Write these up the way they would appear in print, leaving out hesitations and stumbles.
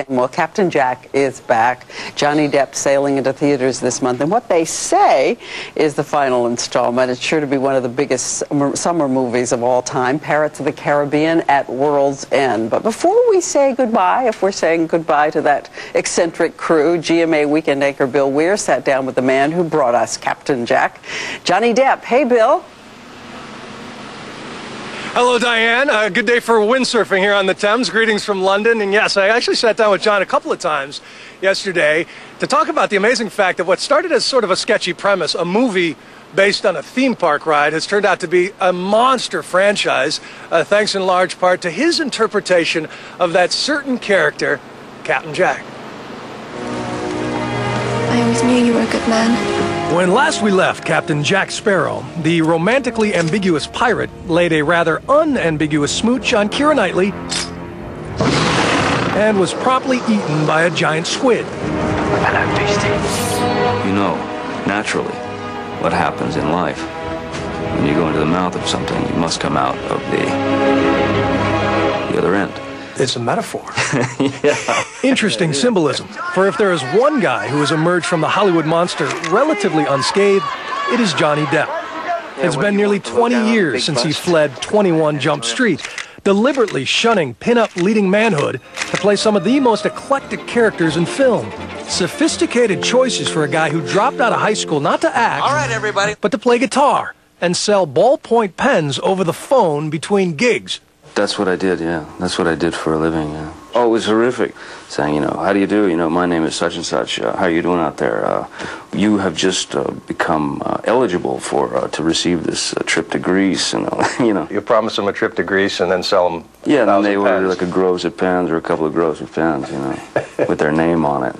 same. Well, Captain Jack is back. Johnny Depp sailing into theaters this month. And what they say is the final installment. It's sure to be one of the biggest summer movies of all time, Pirates of the Caribbean at World's End. But before we say goodbye, if we're saying goodbye to that eccentric crew, GMA weekend anchor Bill Weir sat down with the man who brought us Captain Jack, Johnny Depp. Hey, Bill. Hello, Diane. Good day for windsurfing here on the Thames. Greetings from London. And yes, I actually sat down with John a couple of times yesterday to talk about the amazing fact that what started as sort of a sketchy premise, a movie based on a theme park ride, has turned out to be a monster franchise, thanks in large part to his interpretation of that certain character, Captain Jack. I always knew you were a good man. When last we left Captain Jack Sparrow, the romantically ambiguous pirate laid a rather unambiguous smooch on Keira Knightley and was promptly eaten by a giant squid. Hello, beastie. You know, naturally, what happens in life. When you go into the mouth of something, you must come out of the other end. It's a metaphor. Yeah. Interesting symbolism. For if there is one guy who has emerged from the Hollywood monster relatively unscathed, it is Johnny Depp. It's been nearly 20 years since he fled 21 Jump Street, deliberately shunning pin-up leading manhood to play some of the most eclectic characters in film. Sophisticated choices for a guy who dropped out of high school not to act, all right, everybody, but to play guitar and sell ballpoint pens over the phone between gigs. That's what I did, yeah. That's what I did for a living, yeah. Oh, it was horrific. Saying, you know, how do you do? You know, my name is such and such. How are you doing out there? You have just become eligible for to receive this trip to Greece, you know. You promise them a trip to Greece and then sell them. Yeah, and then they order like a gross of pens or a couple of gross of pens, you know, with their name on it.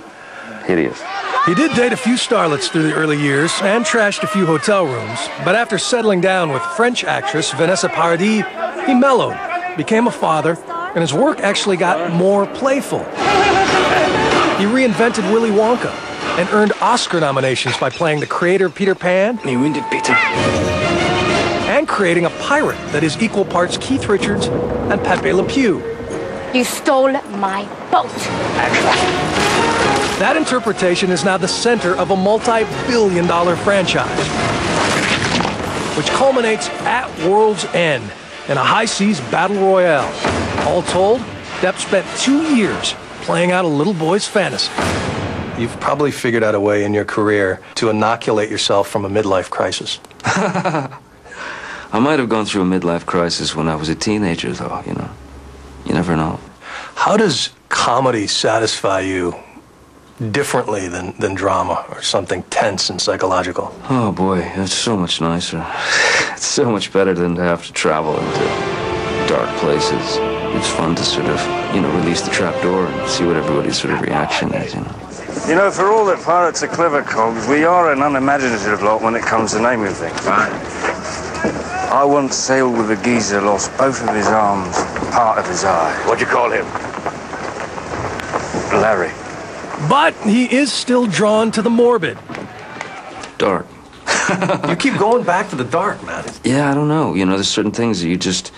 Hideous. He did date a few starlets through the early years and trashed a few hotel rooms, but after settling down with French actress Vanessa Paradis, he mellowed, became a father, and his work actually got more playful. He reinvented Willy Wonka and earned Oscar nominations by playing the creator Peter Pan and creating a pirate that is equal parts Keith Richards and Pepe Le Pew. You stole my boat. That interpretation is now the center of a multi-billion-dollar franchise, which culminates at World's End in a high-seas battle royale. All told, Depp spent 2 years playing out a little boy's fantasy. You've probably figured out a way in your career to inoculate yourself from a midlife crisis. I might have gone through a midlife crisis when I was a teenager, though, you know. You never know. How does comedy satisfy you differently than drama or something tense and psychological? Oh, boy, it's so much nicer. It's so much better than to have to travel into dark places. It's fun to sort of, you know, release the trap door and see what everybody's sort of reaction is, you know. You know, for all that pirates are clever cogs, we are an unimaginative lot when it comes to naming things. Right. I once sailed with a geezer, lost both of his arms, part of his eye. What'd you call him? Larry. But he is still drawn to the morbid. Dark. You keep going back to the dark, man. Yeah, I don't know. You know, there's certain things that you just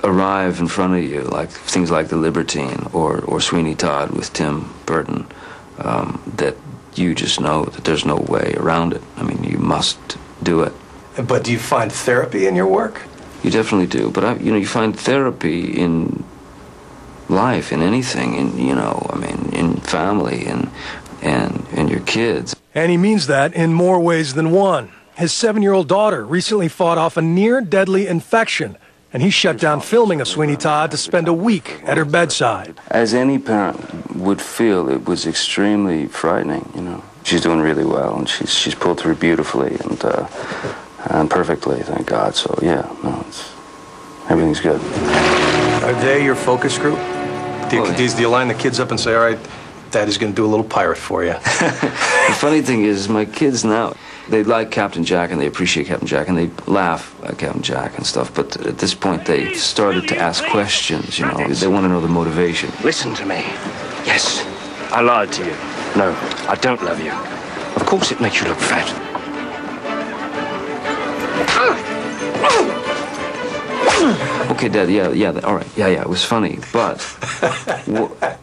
arrive in front of you, like things like The Libertine or Sweeney Todd with Tim Burton, that you just know that there's no way around it. I mean, you must do it. But do you find therapy in your work? You definitely do. But, you know, you find therapy in life, in anything, in family and your kids. And he means that in more ways than one. His 7-year-old daughter recently fought off a near-deadly infection, and he shut down filming of Sweeney Todd to spend a week at her bedside. As any parent would feel, it was extremely frightening, you know. She's doing really well, and she's pulled through beautifully and perfectly, thank God. So, yeah, no, everything's good. Are they your focus group? Do you line the kids up and say, all right, Daddy's going to do a little pirate for you? The funny thing is, my kids now, they like Captain Jack and they appreciate Captain Jack and they laugh at Captain Jack and stuff, but at this point they started to ask questions, you know. They want to know the motivation. Listen to me. Yes, I lied to you. No, I don't love you. Of course it makes you look fat. Okay, Dad, yeah, all right, yeah, it was funny, but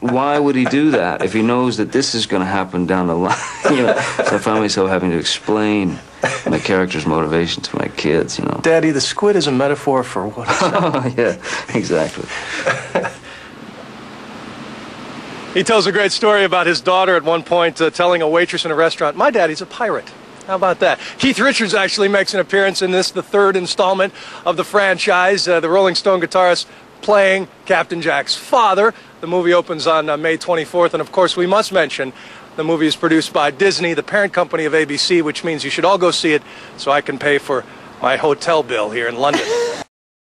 why would he do that if he knows that this is going to happen down the line? So I found myself having to explain my character's motivation to my kids, Daddy, the squid is a metaphor for what? Yeah, exactly. He tells a great story about his daughter at one point telling a waitress in a restaurant, "My daddy's a pirate." How about that? Keith Richards actually makes an appearance in this, the third installment of the franchise. The Rolling Stone guitarist playing Captain Jack's father. The movie opens on May 24th, and of course we must mention the movie is produced by Disney, the parent company of ABC, which means you should all go see it so I can pay for my hotel bill here in London.